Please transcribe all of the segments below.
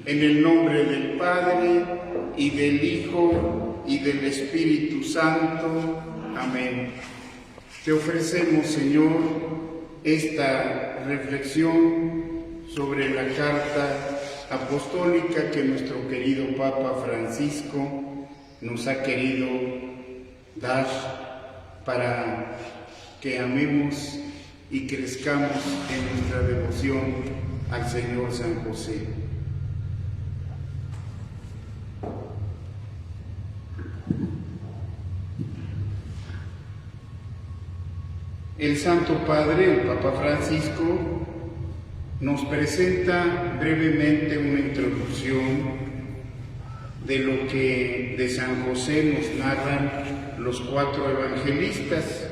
En el nombre del Padre, y del Hijo, y del Espíritu Santo. Amén. Te ofrecemos, Señor, esta reflexión sobre la carta apostólica que nuestro querido Papa Francisco nos ha querido dar para que amemos y crezcamos en nuestra devoción al Señor San José. El Santo Padre, el Papa Francisco, nos presenta brevemente una introducción de lo que de San José nos narran los 4 evangelistas.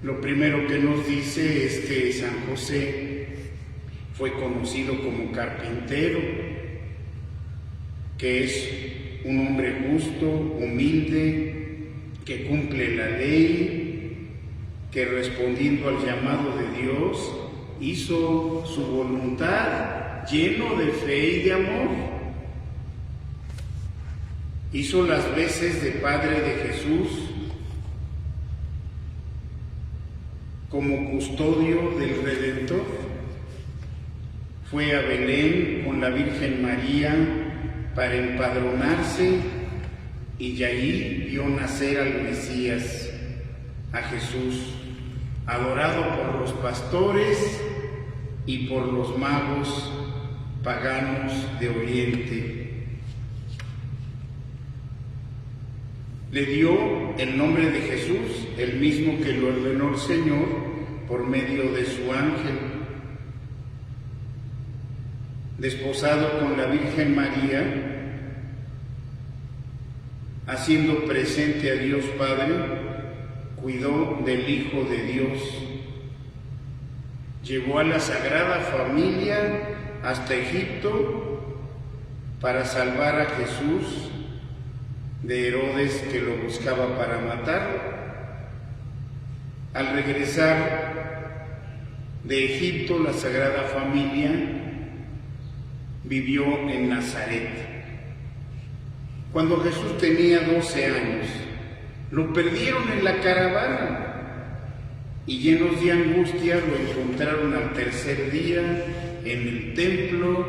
Lo primero que nos dice es que San José fue conocido como carpintero, que es un hombre justo, humilde, que cumple la ley, que respondiendo al llamado de Dios, hizo su voluntad lleno de fe y de amor. Hizo las veces de padre de Jesús como custodio del Redentor. Fue a Belén con la Virgen María para empadronarse y allí vio nacer al Mesías, a Jesús, adorado por los pastores y por los magos paganos de Oriente. Le dio el nombre de Jesús, el mismo que lo ordenó el Señor por medio de su ángel. Desposado con la Virgen María, haciendo presente a Dios Padre, cuidó del Hijo de Dios, llevó a la Sagrada Familia hasta Egipto para salvar a Jesús de Herodes, que lo buscaba para matar. Al regresar de Egipto, la Sagrada Familia vivió en Nazaret. Cuando Jesús tenía 12 años, lo perdieron en la caravana y llenos de angustia lo encontraron al tercer día en el templo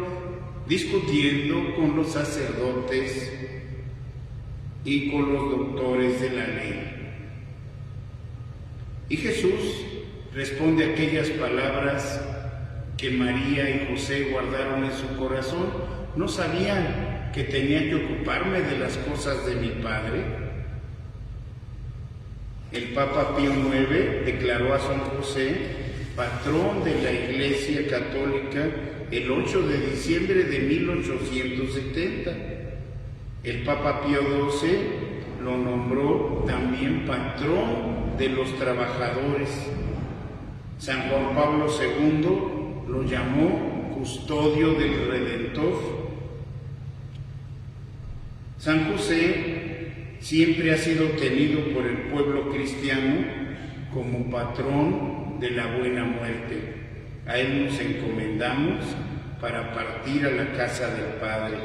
discutiendo con los sacerdotes y con los doctores de la ley. Y Jesús responde aquellas palabras que María y José guardaron en su corazón. ¿No sabían que tenía que ocuparme de las cosas de mi Padre? El Papa Pío IX declaró a San José patrón de la Iglesia Católica el 8 de diciembre de 1870. El Papa Pío XII lo nombró también patrón de los trabajadores. San Juan Pablo II lo llamó custodio del Redentor. San José siempre ha sido tenido por el pueblo cristiano como patrón de la buena muerte. A él nos encomendamos para partir a la casa del Padre.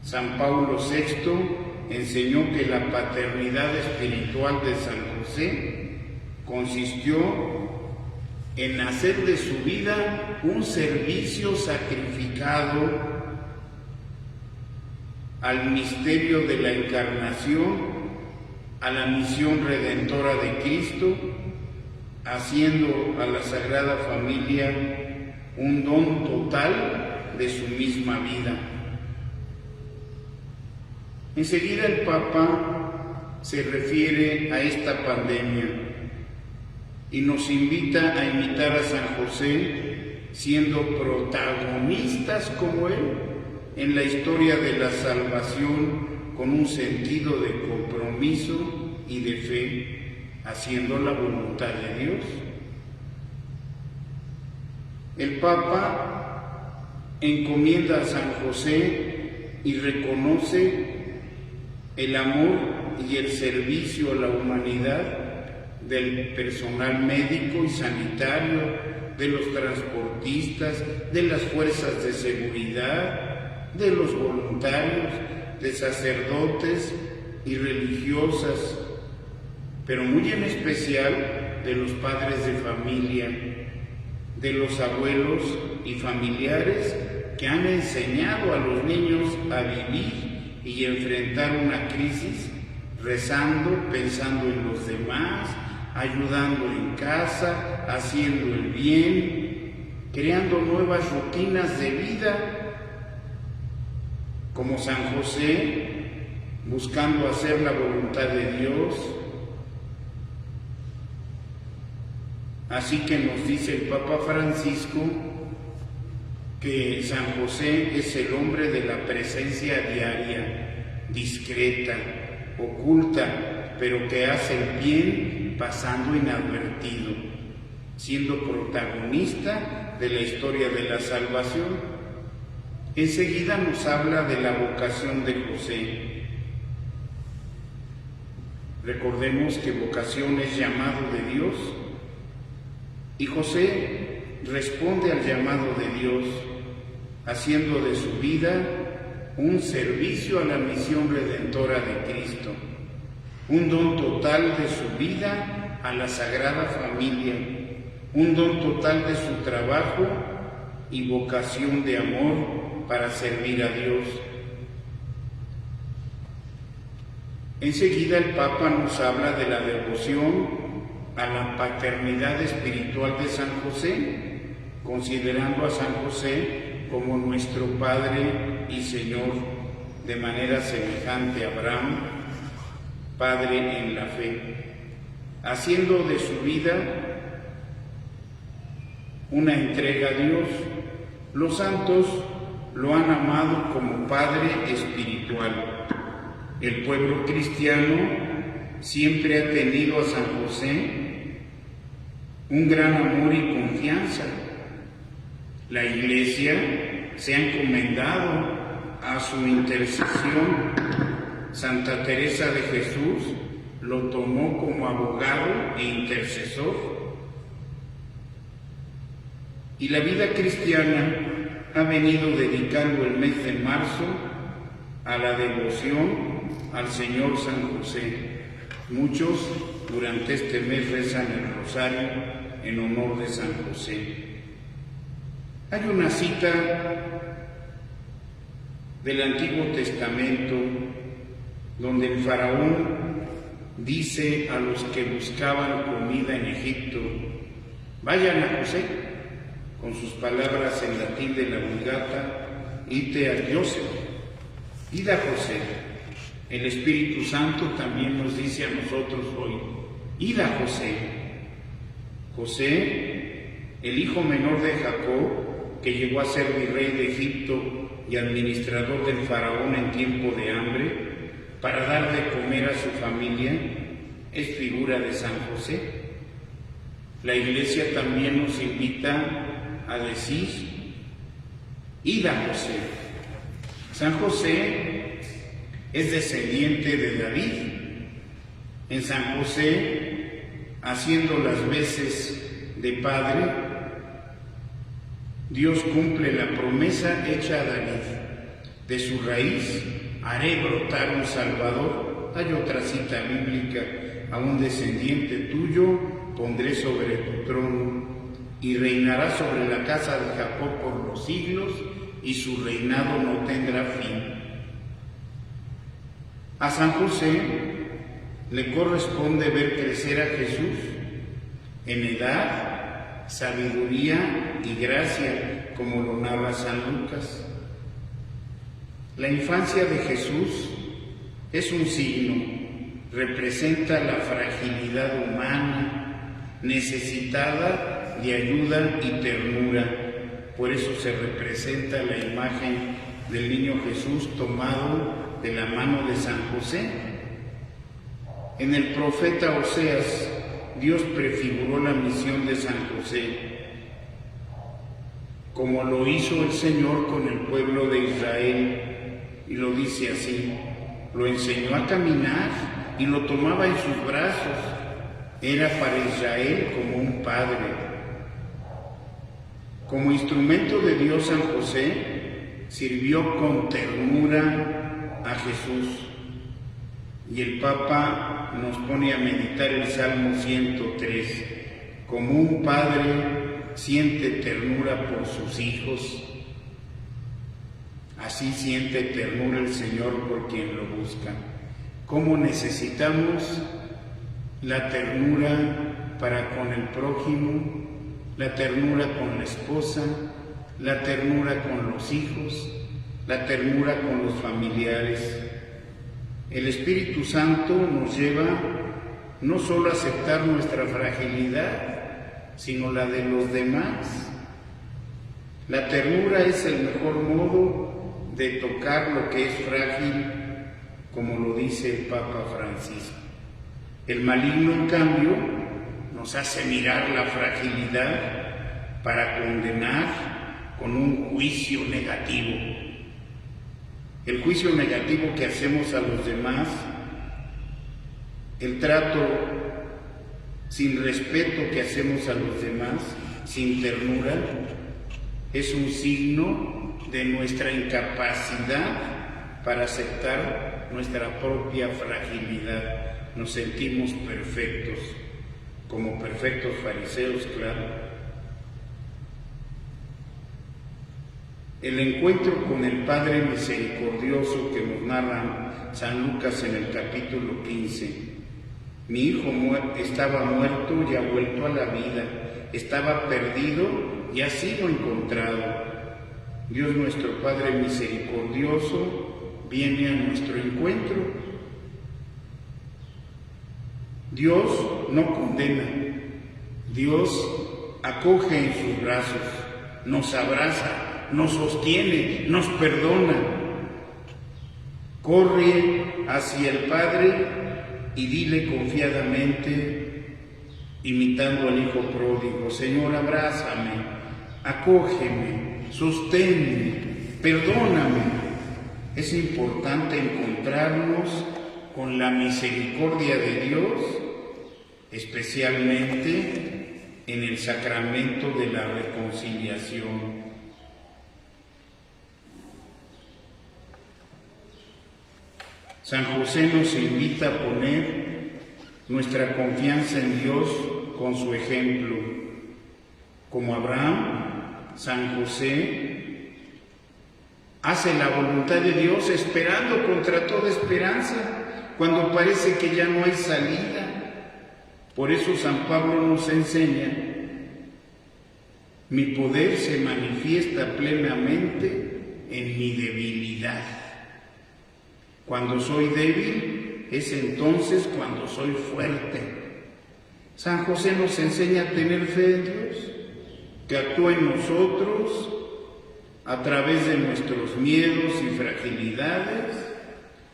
San Pablo VI enseñó que la paternidad espiritual de San José consistió en hacer de su vida un servicio sacrificado al misterio de la encarnación, a la misión redentora de Cristo, haciendo a la Sagrada Familia un don total de su misma vida. Enseguida el Papa se refiere a esta pandemia y nos invita a imitar a San José siendo protagonistas como él en la historia de la salvación, con un sentido de compromiso y de fe, haciendo la voluntad de Dios. El Papa encomienda a San José y reconoce el amor y el servicio a la humanidad del personal médico y sanitario, de los transportistas, de las fuerzas de seguridad, de los voluntarios, de sacerdotes y religiosas, pero muy en especial de los padres de familia, de los abuelos y familiares que han enseñado a los niños a vivir y enfrentar una crisis rezando, pensando en los demás, ayudando en casa, haciendo el bien, creando nuevas rutinas de vida, como San José, buscando hacer la voluntad de Dios. Así que nos dice el Papa Francisco que San José es el hombre de la presencia diaria, discreta, oculta, pero que hace el bien pasando inadvertido, siendo protagonista de la historia de la salvación. Enseguida nos habla de la vocación de José. Recordemos que vocación es llamado de Dios, y José responde al llamado de Dios, haciendo de su vida un servicio a la misión redentora de Cristo, un don total de su vida a la Sagrada Familia, un don total de su trabajo y vocación de amor para servir a Dios. Enseguida el Papa nos habla de la devoción a la paternidad espiritual de San José, considerando a San José como nuestro Padre y Señor, de manera semejante a Abraham, Padre en la fe, haciendo de su vida una entrega a Dios. Los santos lo han amado como Padre espiritual. El pueblo cristiano siempre ha tenido a San José un gran amor y confianza. La Iglesia se ha encomendado a su intercesión. Santa Teresa de Jesús lo tomó como abogado e intercesor. Y la vida cristiana ha venido dedicando el mes de marzo a la devoción al Señor San José. Muchos durante este mes rezan el rosario en honor de San José. Hay una cita del Antiguo Testamento donde el faraón dice a los que buscaban comida en Egipto: vayan a José, con sus palabras en latín de la Vulgata, ite a Joseph, id a José. El Espíritu Santo también nos dice a nosotros hoy: id a José. José, el hijo menor de Jacob, que llegó a ser virrey de Egipto y administrador del faraón en tiempo de hambre, para dar de comer a su familia, es figura de San José. La Iglesia también nos invita a decir: id a José. San José es descendiente de David. En San José, haciendo las veces de padre, Dios cumple la promesa hecha a David: de su raíz haré brotar un Salvador. Hay otra cita bíblica: a un descendiente tuyo pondré sobre tu trono, y reinará sobre la casa de Jacob por los siglos, y su reinado no tendrá fin. A San José le corresponde ver crecer a Jesús en edad, sabiduría y gracia, como lo narra San Lucas. La infancia de Jesús es un signo, representa la fragilidad humana, necesitada de ayuda y ternura. Por eso se representa la imagen del niño Jesús tomado de la mano de San José. En el profeta Oseas, Dios prefiguró la misión de San José, como lo hizo el Señor con el pueblo de Israel, y lo dice así: lo enseñó a caminar y lo tomaba en sus brazos, era para Israel como un padre. Como instrumento de Dios, San José sirvió con ternura a Jesús. Y el Papa nos pone a meditar el Salmo 103. Como un padre siente ternura por sus hijos, así siente ternura el Señor por quien lo busca. ¿Cómo necesitamos la ternura para con el prójimo, la ternura con la esposa, la ternura con los hijos, la ternura con los familiares? El Espíritu Santo nos lleva no solo a aceptar nuestra fragilidad, sino la de los demás. La ternura es el mejor modo de tocar lo que es frágil, como lo dice el Papa Francisco. El maligno, en cambio, nos hace mirar la fragilidad para condenar con un juicio negativo. El juicio negativo que hacemos a los demás, el trato sin respeto que hacemos a los demás, sin ternura, es un signo de nuestra incapacidad para aceptar nuestra propia fragilidad. Nos sentimos perfectos, como perfectos fariseos, claro. El encuentro con el Padre misericordioso que nos narra San Lucas en el capítulo 15. Mi hijo estaba muerto y ha vuelto a la vida, estaba perdido y ha sido encontrado. Dios nuestro Padre misericordioso viene a nuestro encuentro. Dios no condena, Dios acoge en sus brazos, nos abraza, nos sostiene, nos perdona. Corre hacia el Padre y dile confiadamente, imitando al Hijo pródigo: Señor, abrázame, acógeme, sosténme, perdóname. Es importante encontrarnos con la misericordia de Dios, especialmente en el sacramento de la reconciliación. San José nos invita a poner nuestra confianza en Dios con su ejemplo. Como Abraham, San José hace la voluntad de Dios esperando contra toda esperanza, cuando parece que ya no hay salida. Por eso San Pablo nos enseña: mi poder se manifiesta plenamente en mi debilidad. Cuando soy débil, es entonces cuando soy fuerte. San José nos enseña a tener fe en Dios, que actúa en nosotros a través de nuestros miedos y fragilidades,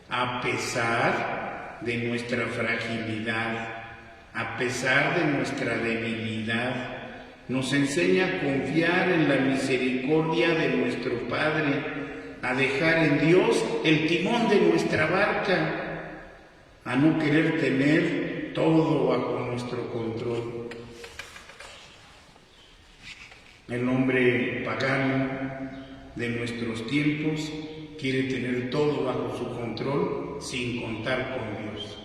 a pesar de nuestra fragilidad, a pesar de nuestra debilidad. Nos enseña a confiar en la misericordia de nuestro Padre, a dejar en Dios el timón de nuestra barca, a no querer tener todo bajo nuestro control. El hombre pagano de nuestros tiempos quiere tener todo bajo su control sin contar con Dios.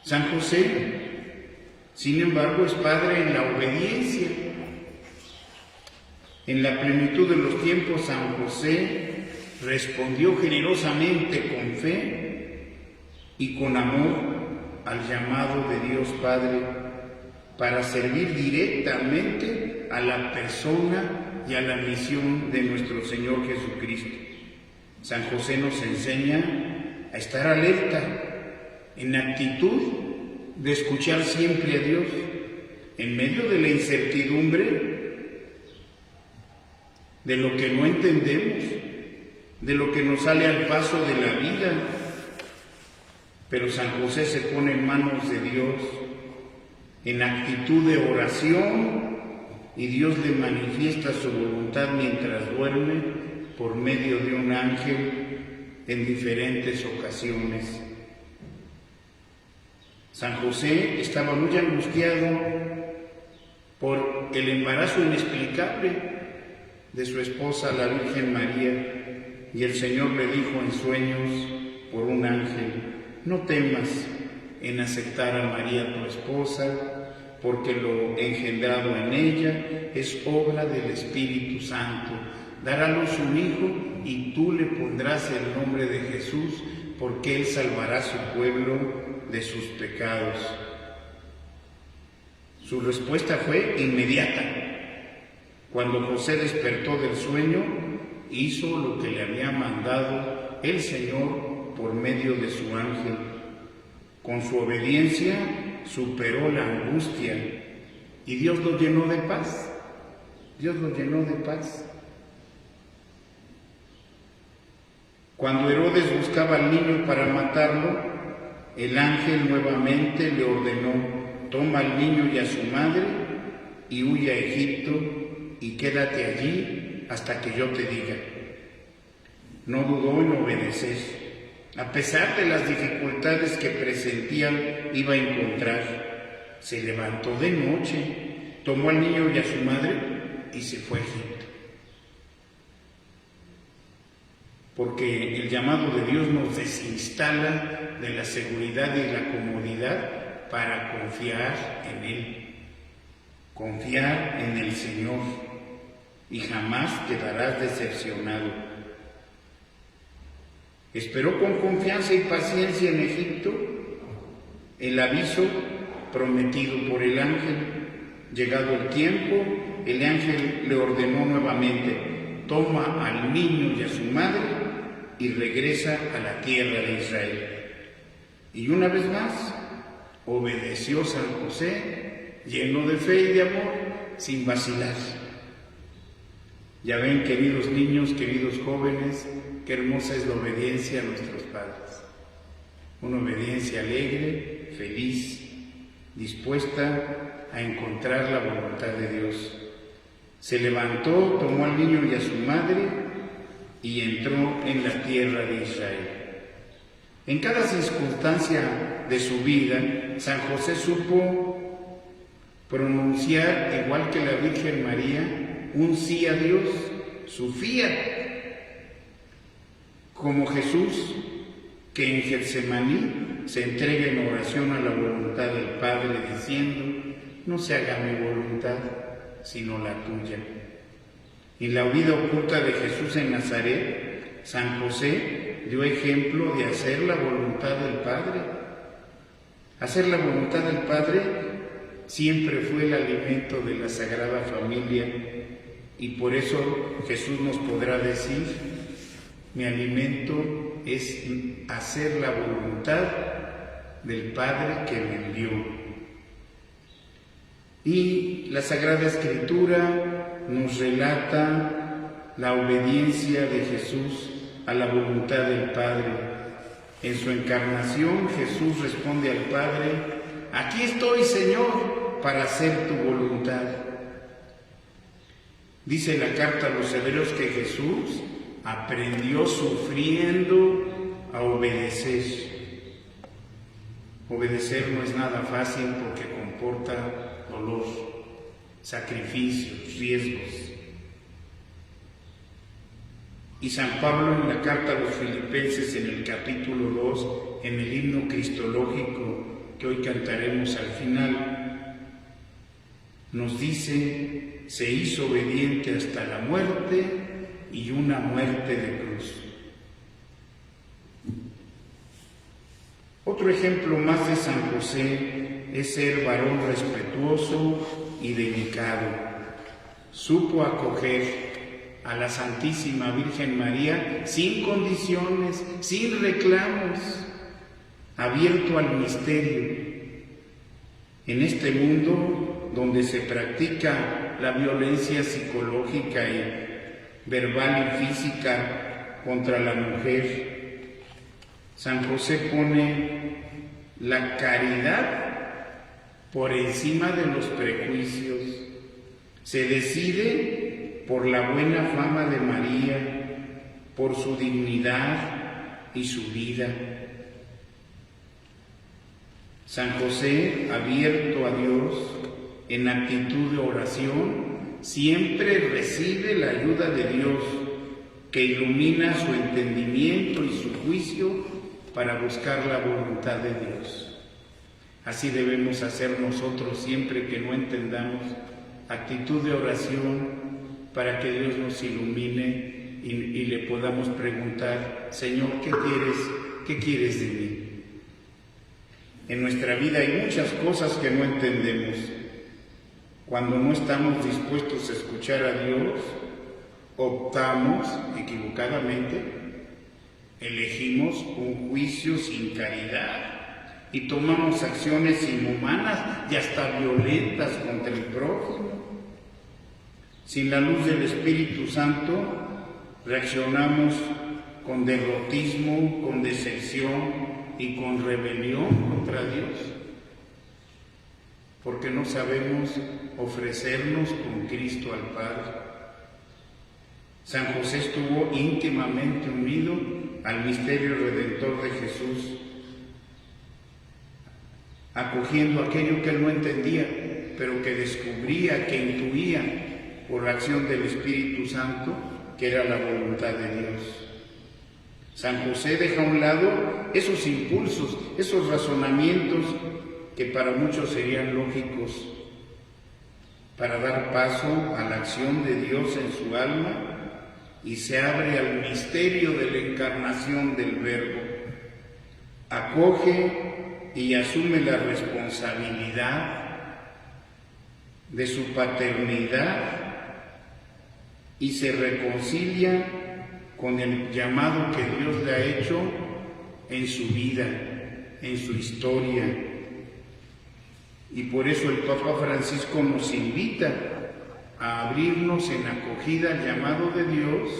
San José, sin embargo, es padre en la obediencia. En la plenitud de los tiempos, San José respondió generosamente con fe y con amor al llamado de Dios Padre para servir directamente a la persona y a la misión de nuestro Señor Jesucristo. San José nos enseña a estar alerta, en actitud de escuchar siempre a Dios, en medio de la incertidumbre, de lo que no entendemos, de lo que nos sale al paso de la vida. Pero San José se pone en manos de Dios, en actitud de oración, y Dios le manifiesta su voluntad mientras duerme por medio de un ángel en diferentes ocasiones. San José estaba muy angustiado por el embarazo inexplicable de su esposa, la Virgen María, y el Señor le dijo en sueños por un ángel: no temas en aceptar a María tu esposa, porque lo engendrado en ella es obra del Espíritu Santo. Dará a luz un hijo y tú le pondrás el nombre de Jesús, porque él salvará a su pueblo de sus pecados. Su respuesta fue inmediata. Cuando José despertó del sueño, hizo lo que le había mandado el Señor por medio de su ángel. Con su obediencia superó la angustia y Dios lo llenó de paz. Dios lo llenó de paz. Cuando Herodes buscaba al niño para matarlo, el ángel nuevamente le ordenó: toma al niño y a su madre y huye a Egipto y quédate allí hasta que yo te diga. No dudó en obedecer, a pesar de las dificultades que presentía iba a encontrar. Se levantó de noche, tomó al niño y a su madre y se fue a Egipto. Porque el llamado de Dios nos desinstala de la seguridad y la comodidad para confiar en Él, confiar en el Señor, y jamás quedarás decepcionado. Esperó con confianza y paciencia en Egipto el aviso prometido por el ángel. Llegado el tiempo, el ángel le ordenó nuevamente: toma al niño y a su madre y regresa a la tierra de Israel. Y una vez más, obedeció San José, lleno de fe y de amor, sin vacilar. Ya ven, queridos niños, queridos jóvenes, qué hermosa es la obediencia a nuestros padres. Una obediencia alegre, feliz, dispuesta a encontrar la voluntad de Dios. Se levantó, tomó al niño y a su madre y entró en la tierra de Israel. En cada circunstancia de su vida, San José supo pronunciar, igual que la Virgen María, un sí a Dios, su fiat, como Jesús, que en Getsemaní se entrega en oración a la voluntad del Padre, diciendo: no se haga mi voluntad, sino la tuya. En la vida oculta de Jesús en Nazaret, San José dio ejemplo de hacer la voluntad del Padre. Hacer la voluntad del Padre siempre fue el alimento de la Sagrada Familia, y por eso Jesús nos podrá decir: mi alimento es hacer la voluntad del Padre que me envió. Y la Sagrada Escritura nos relata la obediencia de Jesús a la voluntad del Padre. En su encarnación, Jesús responde al Padre: aquí estoy, Señor, para hacer tu voluntad. Dice la carta a los Hebreos que Jesús aprendió sufriendo a obedecer. Obedecer no es nada fácil porque comporta dolor, sacrificios, riesgos. Y San Pablo, en la carta a los Filipenses, en el capítulo 2, en el himno cristológico que hoy cantaremos al final, nos dice: se hizo obediente hasta la muerte, y una muerte de cruz. Otro ejemplo más de San José es ser varón respetuoso y delicado. Supo acoger a la Santísima Virgen María sin condiciones, sin reclamos, abierto al misterio. En este mundo donde se practica la violencia psicológica y verbal y física contra la mujer, San José pone la caridad por encima de los prejuicios. Se decide por la buena fama de María, por su dignidad y su vida. San José, abierto a Dios, en actitud de oración, siempre recibe la ayuda de Dios, que ilumina su entendimiento y su juicio para buscar la voluntad de Dios. Así debemos hacer nosotros siempre que no entendamos, actitud de oración para que Dios nos ilumine y le podamos preguntar: Señor, ¿qué quieres de mí? En nuestra vida hay muchas cosas que no entendemos. Cuando no estamos dispuestos a escuchar a Dios, optamos equivocadamente, elegimos un juicio sin caridad y tomamos acciones inhumanas y hasta violentas contra el prójimo. Sin la luz del Espíritu Santo, reaccionamos con derrotismo, con decepción y con rebelión contra Dios, porque no sabemos ofrecernos con Cristo al Padre. San José estuvo íntimamente unido al misterio redentor de Jesús, acogiendo aquello que él no entendía, pero que descubría, que intuía por la acción del Espíritu Santo, que era la voluntad de Dios. San José deja a un lado esos impulsos, esos razonamientos que para muchos serían lógicos, para dar paso a la acción de Dios en su alma, y se abre al misterio de la encarnación del Verbo. Acoge y asume la responsabilidad de su paternidad y se reconcilia con el llamado que Dios le ha hecho en su vida, en su historia. Y por eso el Papa Francisco nos invita a abrirnos en acogida al llamado de Dios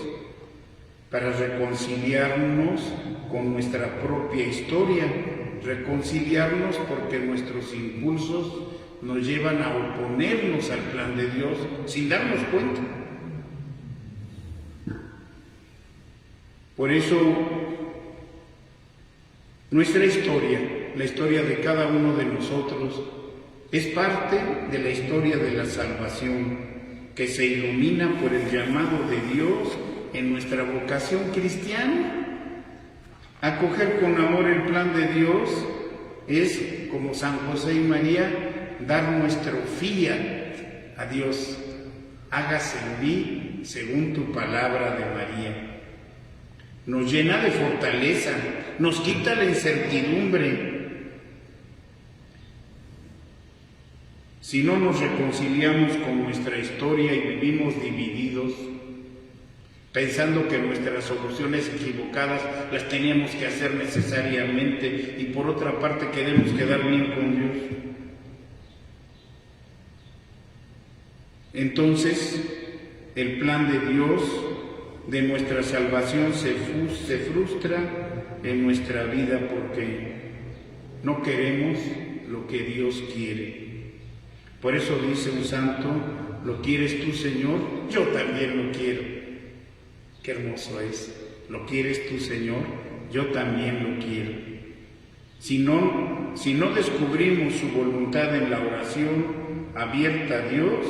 para reconciliarnos con nuestra propia historia, reconciliarnos porque nuestros impulsos nos llevan a oponernos al plan de Dios sin darnos cuenta. Por eso, nuestra historia, la historia de cada uno de nosotros, es parte de la historia de la salvación, que se ilumina por el llamado de Dios en nuestra vocación cristiana. Acoger con amor el plan de Dios es, como San José y María, dar nuestro fiat a Dios. Hágase en mí según tu palabra de María. Nos llena de fortaleza, nos quita la incertidumbre. Si no nos reconciliamos con nuestra historia y vivimos divididos, pensando que nuestras soluciones equivocadas las teníamos que hacer necesariamente y por otra parte queremos quedar bien con Dios, entonces el plan de Dios, de nuestra salvación, se frustra en nuestra vida porque no queremos lo que Dios quiere. Por eso dice un santo: ¿lo quieres tú, Señor? Yo también lo quiero. Qué hermoso es. ¿Lo quieres tú, Señor? Yo también lo quiero. Si no descubrimos su voluntad en la oración abierta a Dios,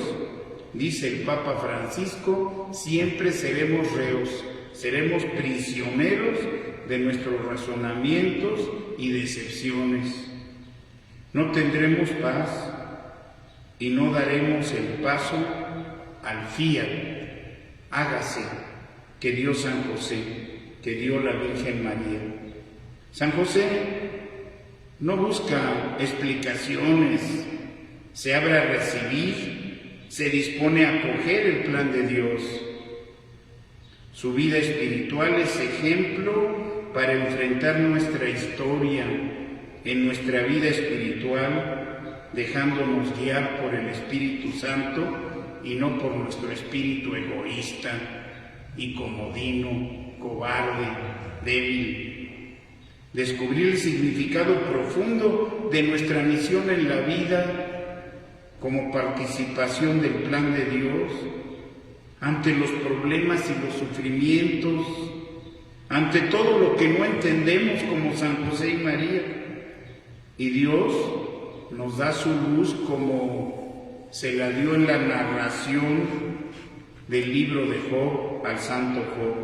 dice el Papa Francisco, siempre seremos reos, seremos prisioneros de nuestros razonamientos y decepciones. No tendremos paz y no daremos el paso al fiat. Hágase, que dio San José, que dio la Virgen María. San José no busca explicaciones, se abre a recibir, se dispone a acoger el plan de Dios. Su vida espiritual es ejemplo para enfrentar nuestra historia en nuestra vida espiritual, dejándonos guiar por el Espíritu Santo y no por nuestro espíritu egoísta y comodino, cobarde, débil. Descubrir el significado profundo de nuestra misión en la vida como participación del plan de Dios ante los problemas y los sufrimientos, ante todo lo que no entendemos como San José y María, Y Dios nos da su luz como se la dio en la narración del libro de Job al santo Job.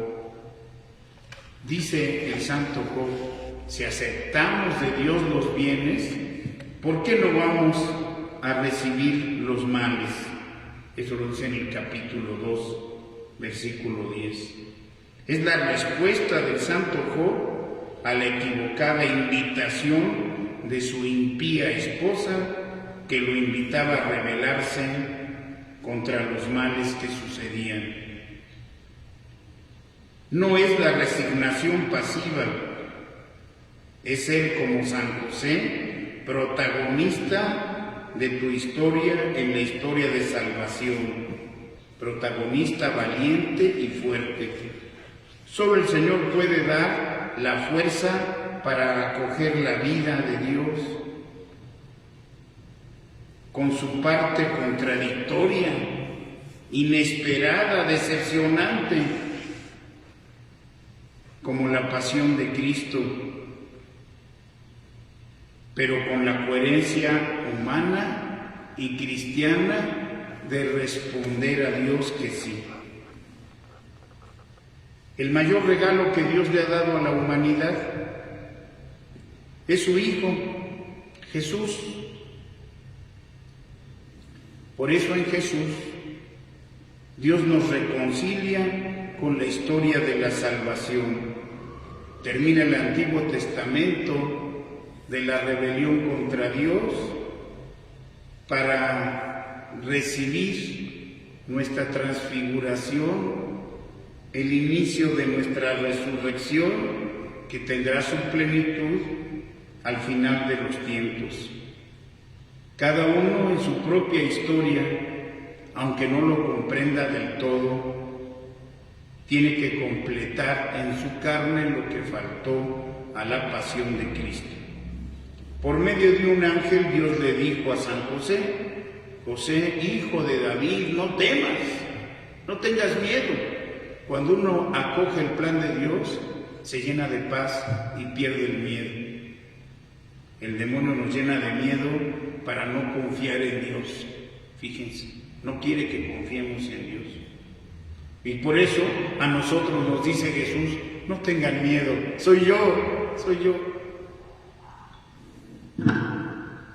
Dice el santo Job: si aceptamos de Dios los bienes, ¿por qué no vamos a recibir los males? Eso lo dice en el capítulo 2, versículo 10. Es la respuesta del santo Job a la equivocada invitación de su impía esposa, que lo invitaba a rebelarse contra los males que sucedían. No es la resignación pasiva, es ser como San José, protagonista de tu historia en la historia de salvación, protagonista valiente y fuerte. Solo el Señor puede dar la fuerza para acoger la vida de Dios con su parte contradictoria, inesperada, decepcionante, como la pasión de Cristo, pero con la coherencia humana y cristiana de responder a Dios que sí. El mayor regalo que Dios le ha dado a la humanidad es su Hijo, Jesús. Por eso en Jesús Dios nos reconcilia con la historia de la salvación. Termina el Antiguo Testamento de la rebelión contra Dios para recibir nuestra transfiguración, el inicio de nuestra resurrección, que tendrá su plenitud al final de los tiempos. Cada uno en su propia historia, aunque no lo comprenda del todo, tiene que completar en su carne lo que faltó a la pasión de Cristo. Por medio de un ángel, Dios le dijo a San José: José, hijo de David, no temas, no tengas miedo. Cuando uno acoge el plan de Dios, se llena de paz y pierde el miedo. El demonio nos llena de miedo para no confiar en Dios. Fíjense, no quiere que confiemos en Dios. Y por eso a nosotros nos dice Jesús: no tengan miedo, soy yo, soy yo.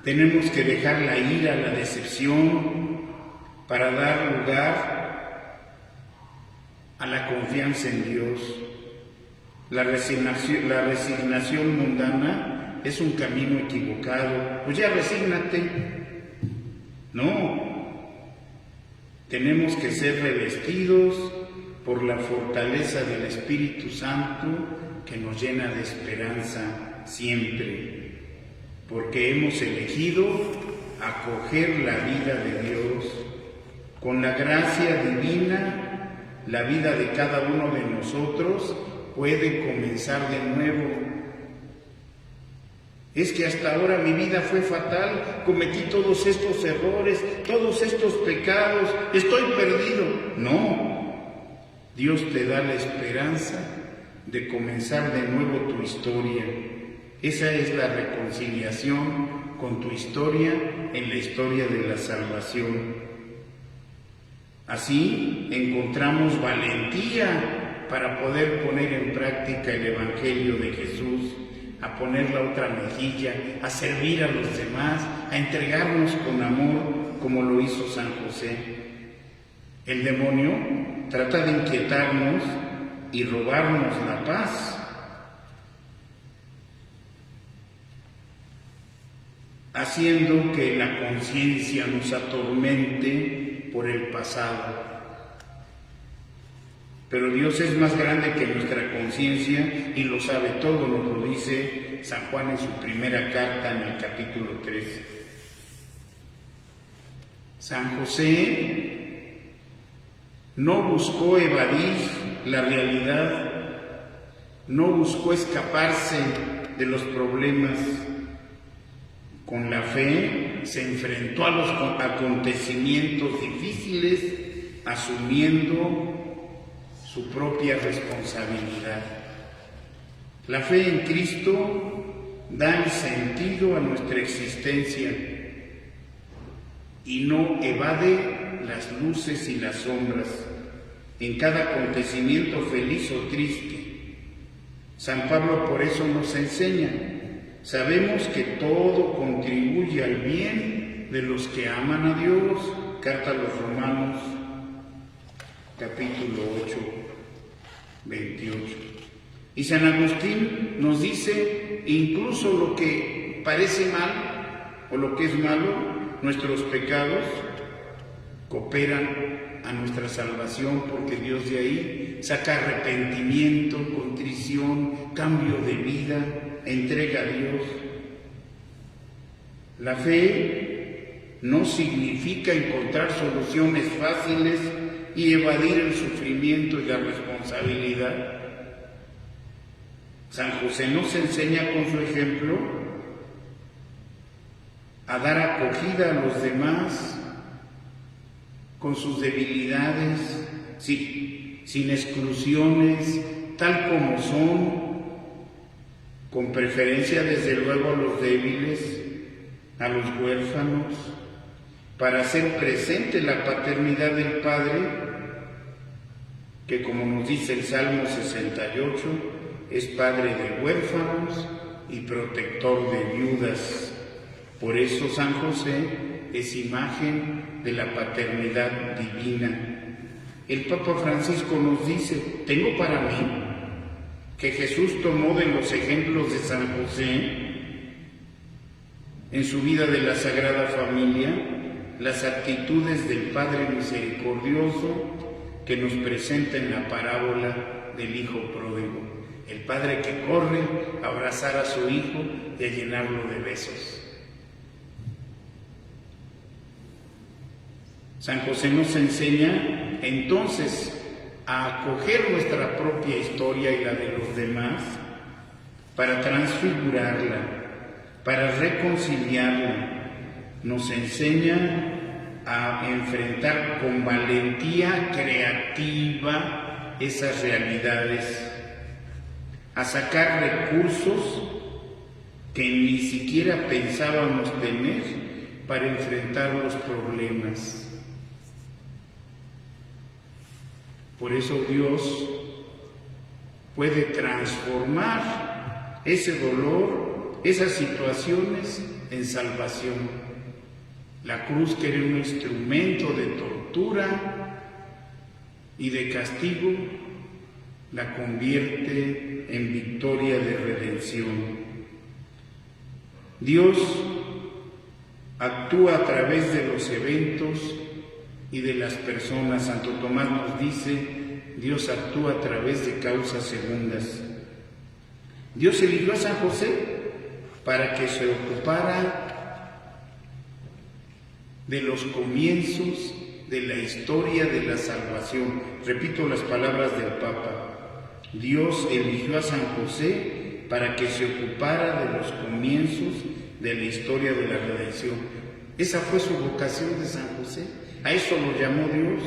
Tenemos que dejar la ira, la decepción, para dar lugar a la confianza en Dios. La resignación mundana es un camino equivocado. Pues ya resígnate. No. Tenemos que ser revestidos por la fortaleza del Espíritu Santo, que nos llena de esperanza siempre, porque hemos elegido acoger la vida de Dios. Con la gracia divina, la vida de cada uno de nosotros puede comenzar de nuevo. Es que hasta ahora mi vida fue fatal, cometí todos estos errores, todos estos pecados, estoy perdido. No, Dios te da la esperanza de comenzar de nuevo tu historia. Esa es la reconciliación con tu historia en la historia de la salvación. Así encontramos valentía para poder poner en práctica el Evangelio de Jesús, a poner la otra mejilla, a servir a los demás, a entregarnos con amor como lo hizo San José. El demonio trata de inquietarnos y robarnos la paz. Haciendo que la conciencia nos atormente por el pasado. Pero Dios es más grande que nuestra conciencia y lo sabe todo, nos lo dice San Juan en su primera carta en el capítulo 13. San José no buscó evadir la realidad, no buscó escaparse de los problemas. Con la fe se enfrentó a los acontecimientos difíciles, asumiendo su propia responsabilidad. La fe en Cristo dan sentido a nuestra existencia y no evade las luces y las sombras en cada acontecimiento feliz o triste. San Pablo por eso nos enseña: sabemos que todo contribuye al bien de los que aman a Dios. Carta a los Romanos, capítulo 8, 28. Y San Agustín nos dice, incluso lo que parece mal o lo que es malo, nuestros pecados cooperan a nuestra salvación, porque Dios de ahí saca arrepentimiento, contrición, cambio de vida, entrega a Dios. La fe no significa encontrar soluciones fáciles y evadir el sufrimiento y la responsabilidad. San José nos enseña con su ejemplo a dar acogida a los demás con sus debilidades, sí, sin exclusiones, tal como son, con preferencia desde luego a los débiles, a los huérfanos, para hacer presente la paternidad del Padre, que como nos dice el Salmo 68, es Padre de huérfanos y protector de viudas. Por eso San José es imagen de la paternidad divina. El Papa Francisco nos dice: tengo para mí que Jesús tomó de los ejemplos de San José en su vida de la Sagrada Familia las actitudes del Padre misericordioso que nos presenta en la parábola del Hijo Pródigo. El padre que corre a abrazar a su hijo y a llenarlo de besos. San José nos enseña entonces a acoger nuestra propia historia y la de los demás para transfigurarla, para reconciliarla. Nos enseña a enfrentar con valentía creativa esas realidades, a sacar recursos que ni siquiera pensábamos tener para enfrentar los problemas. Por eso Dios puede transformar ese dolor, esas situaciones en salvación. La cruz, que era un instrumento de tortura y de castigo, la convierte en victoria de redención. Dios actúa a través de los eventos y de las personas. Santo Tomás nos dice: Dios actúa a través de causas segundas. Dios eligió a San José para que se ocupara de los comienzos de la historia de la salvación. Repito las palabras del Papa: Dios eligió a San José para que se ocupara de los comienzos de la historia de la redención. Esa fue su vocación de San José. A eso lo llamó Dios.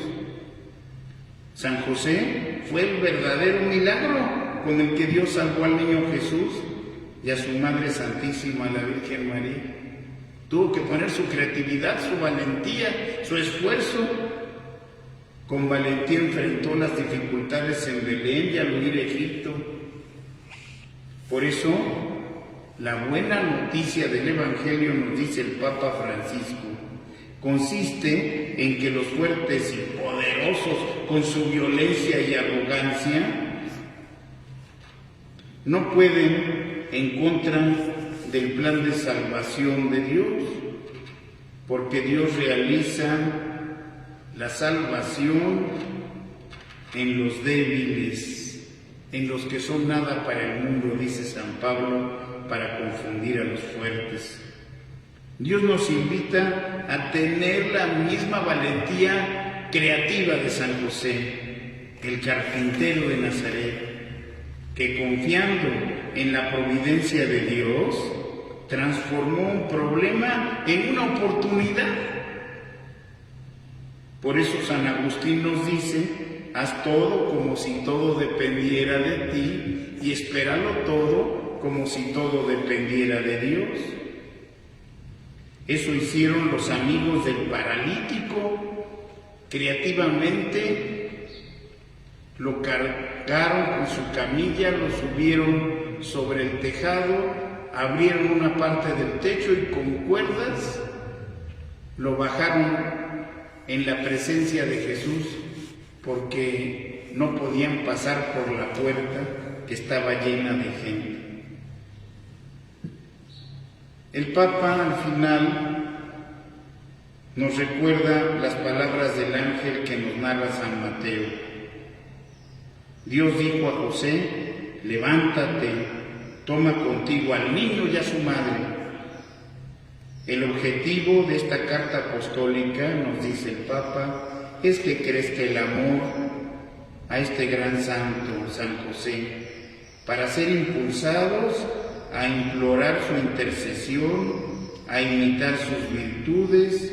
San José fue el verdadero milagro con el que Dios salvó al niño Jesús y a su Madre Santísima, la Virgen María. Tuvo que poner su creatividad, su valentía, su esfuerzo. Con valentía enfrentó las dificultades en Belén y al huir a Egipto. Por eso, la buena noticia del Evangelio, nos dice el Papa Francisco, consiste en que los fuertes y poderosos, con su violencia y arrogancia, no pueden en contra del plan de salvación de Dios, porque Dios realiza la salvación en los débiles, en los que son nada para el mundo, dice San Pablo, para confundir a los fuertes. Dios nos invita a tener la misma valentía creativa de San José, el carpintero de Nazaret, que confiando en la providencia de Dios, transformó un problema en una oportunidad. Por eso San Agustín nos dice: haz todo como si todo dependiera de ti y espéralo todo como si todo dependiera de Dios. Eso hicieron los amigos del paralítico. Creativamente lo cargaron con su camilla, lo subieron sobre el tejado, abrieron una parte del techo y con cuerdas lo bajaron en la presencia de Jesús, porque no podían pasar por la puerta que estaba llena de gente. El Papa al final nos recuerda las palabras del ángel que nos narra San Mateo. Dios dijo a José: levántate, toma contigo al niño y a su madre. El objetivo de esta carta apostólica, nos dice el Papa, es que crezca el amor a este gran santo, San José, para ser impulsados a implorar su intercesión, a imitar sus virtudes,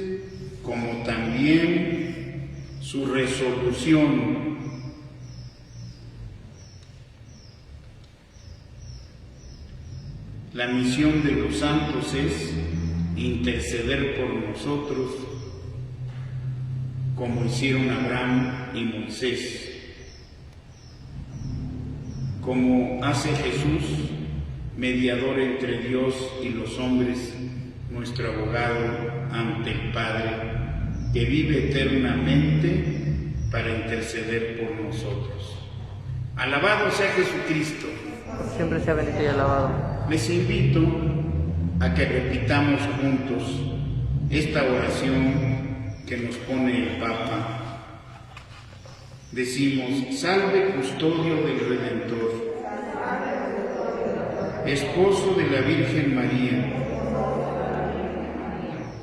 como también su resolución. La misión de los santos es interceder por nosotros, como hicieron Abraham y Moisés, como hace Jesús, mediador entre Dios y los hombres, nuestro abogado ante el Padre, que vive eternamente para interceder por nosotros. Alabado sea Jesucristo. Siempre sea bendito y alabado. Les invito a que repitamos juntos esta oración que nos pone el Papa. Decimos: salve custodio del Redentor, esposo de la Virgen María.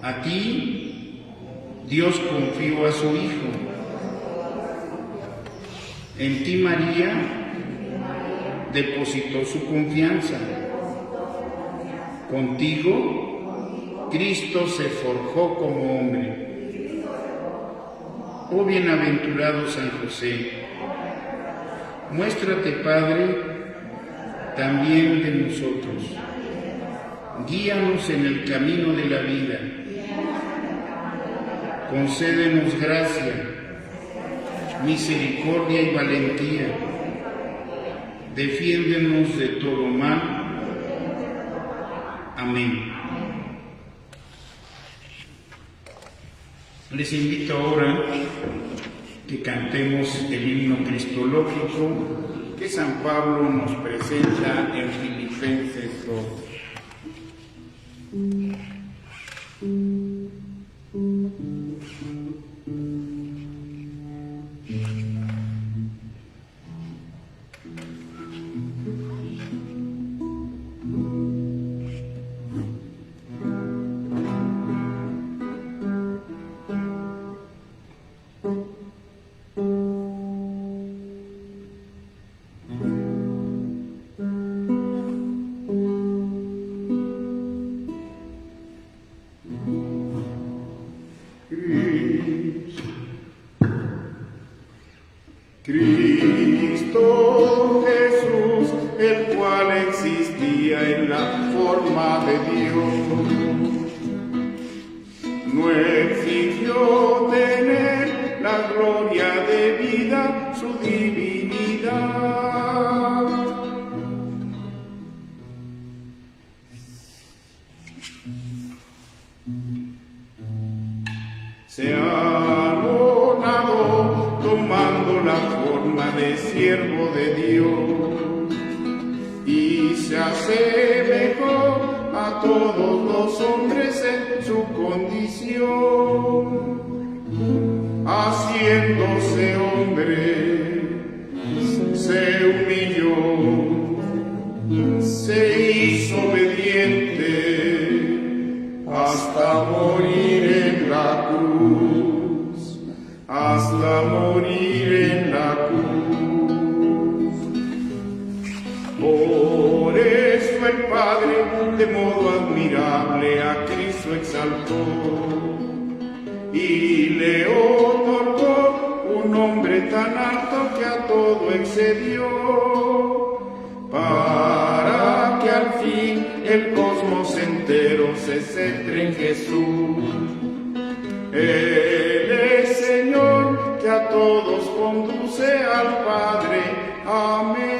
A ti Dios confió a su Hijo. En ti María depositó su confianza. Contigo Cristo se forjó como hombre. Oh bienaventurado San José, muéstrate Padre también de nosotros. Guíanos en el camino de la vida. Concédenos gracia, misericordia y valentía. Defiéndenos de todo mal. Amén. Les invito ahora que cantemos el himno cristológico que San Pablo nos presenta en Filipenses 2. Cristo Jesús, el cual existía en la forma de Dios, no exigió tener la gloria debida su divinidad. Se anonadó tomando la forma de siervo de Dios y se asemejó a todos los hombres en su condición. Haciéndose hombre, se humilló, se hizo obediente hasta morir en la cruz, hasta morir en la cruz. Por eso el Padre de modo admirable a Cristo exaltó y le otorgó un nombre tan alto que a todo excedió, para que el cosmos entero se centre en Jesús. Él es Señor que a todos conduce al Padre. Amén.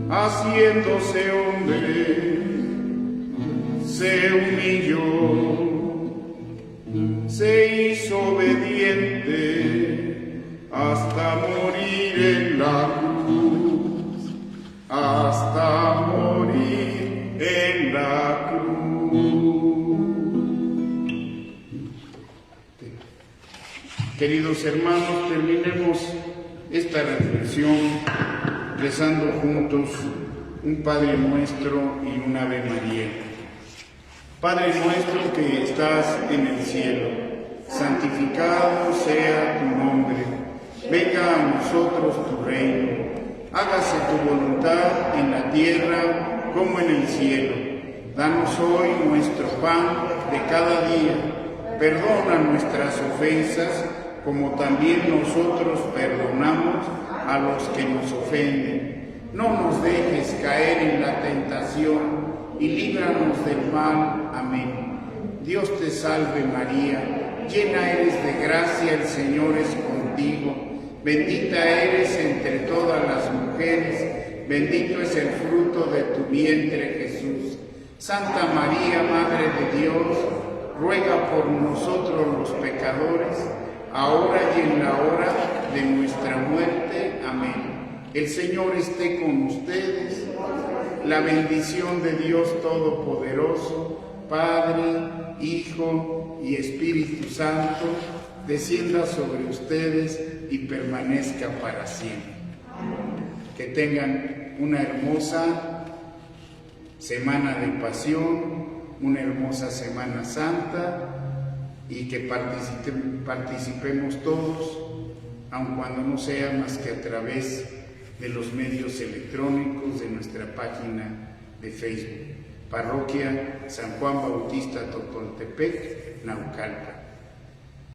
Haciéndose hombre, se humilló, se hizo obediente hasta morir en la cruz, hasta morir en la cruz. Queridos hermanos, terminemos esta reflexión rezando juntos un Padre Nuestro y un Ave María. Padre nuestro que estás en el cielo, santificado sea tu nombre. Venga a nosotros tu reino. Hágase tu voluntad en la tierra como en el cielo. Danos hoy nuestro pan de cada día. Perdona nuestras ofensas, como también nosotros perdonamos a los que nos ofenden. No nos dejes caer en la tentación y líbranos del mal. Amén. Dios te salve María, llena eres de gracia, el Señor es contigo. Bendita eres entre todas las mujeres, bendito es el fruto de tu vientre Jesús. Santa María, Madre de Dios, ruega por nosotros los pecadores, ahora y en la hora de nuestra muerte. Amén. El Señor esté con ustedes. La bendición de Dios Todopoderoso, Padre, Hijo y Espíritu Santo, descienda sobre ustedes y permanezca para siempre. Que tengan una hermosa semana de pasión, una hermosa Semana Santa, y que participemos todos, aun cuando no sea más que a través de los medios electrónicos de nuestra página de Facebook, Parroquia San Juan Bautista Totoltepec, Naucalpan.